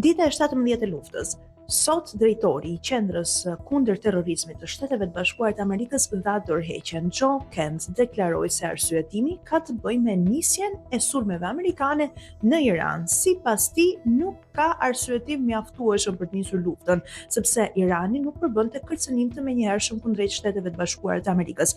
Dita e 17 e luftës. Sot drejtori i qendrës kundër terrorizmit të Shteteve të Bashkuara të Amerikës dha dorëheqjen. Joe Kent deklaroi se arsyetimi ka të bëjë me nisjen e sulmeve amerikane në Iran. Sipas tij, nuk ka arsyetimi mjaftueshëm për të nisur luftën, sepse Irani nuk përbënte kërcënim të menjëhershëm kundrejt Shteteve të Bashkuara të Amerikës.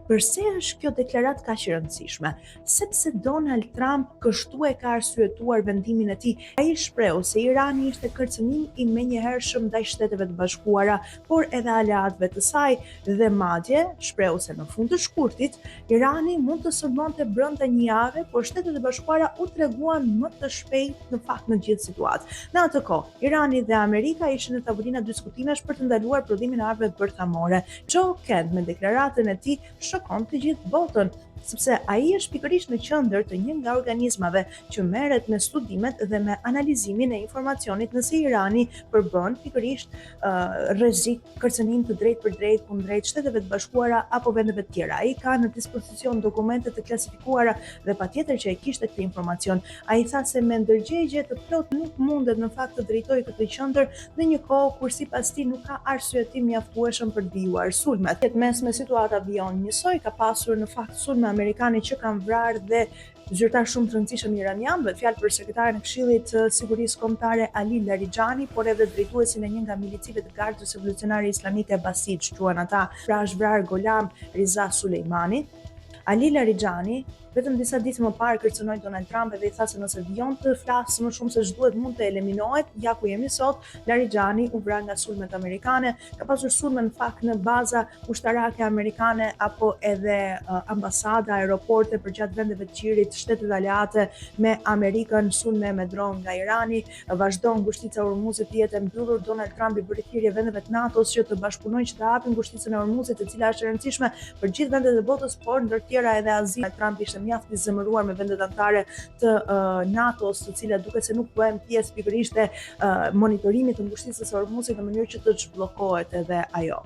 Pse është kjo deklaratë kaq e rëndësishme? Sepse Donald Trump kështu e ka arsyetuar vendimin e tij. Ai shprehu se Irani ishte kërcënim i menjëhershëm ndaj Shteteve të Bashkuara, por edhe aleatëve të saj, dhe madje shprehu se në fund të shkurtit Irani mund të sulmonte brenda një jave, por Shtetet e Bashkuara u treguan më të shpejt në fakt në gjithë situatë. Në atë kohë, Irani dhe Amerika ishin në tavolina diskutimesh për të ndaluar prodhimin e armëve bërthamore. Joe Kent me deklaratën e tij shokon të gjithë botën, sepse ai është pikërisht në qendër të një nga organizmave që merret me studimet dhe me analizimin e informacionit nëse Irani përbën pikërisht rrezik kërcënim të drejtë për drejtë kundrejt Shteteve të Bashkuara apo vendeve të tjera. Ai ka në dispozicion dokumente të klasifikuara dhe patjetër që e kishte këtë informacion. Ai tha se me ndërgjegje të plot nuk mundet në fakt të drejtojë këtë qendër në një kohë kur sipas tij nuk ka arsyetim mjaftueshëm për të vijuar sulmet. Mes me situata vijon njësoj, ka pasur në fakt sulme amerikane që kanë vrarë dhe zyrtar shumë të rëndësishëm iranian, vetë fjalë për sekretarin e Këshillit të Sigurisë Kombëtare Ali Larijani, por edhe drejtuesin e një nga milicive të Gardës Revolucionare Islamike Basij, quhen ata. Pra është vrarë Golam Riza Sulejmani. Ali Larijani vetëm disa ditë më parë kërcënoi Donald Trump dhe i tha se nëse vijon të flasë më shumë se ç'duhet mund të eliminohet. Ja ku jemi sot, Larijani u vra nga sulmet amerikane, ka pasur sulme në fakt në baza ushtarake amerikane apo edhe ambasada, aeroporte përgjatë vendeve të qirit, shtetet aleate me Amerikën, sulme me dron nga Irani, vazhdon ngushtica e Hormuzit të jetë e mbyllur. Donald Trump i bëri thirrje vendeve të NATO-s që të bashkëpunojnë që të hapin ngushticën e Hormuzit, e cila është e rëndësishme për gjithë vendet e botës, por ndër tjera edhe Azinë. Trump ishte mjaft i zemëruar me vendet anëtare të NATO-s, të cilat duket se nuk bëhen pjesë pikërisht e monitorimit të ngushticës së Hormuzit në mënyrë që të çbllokkohet edhe ajo.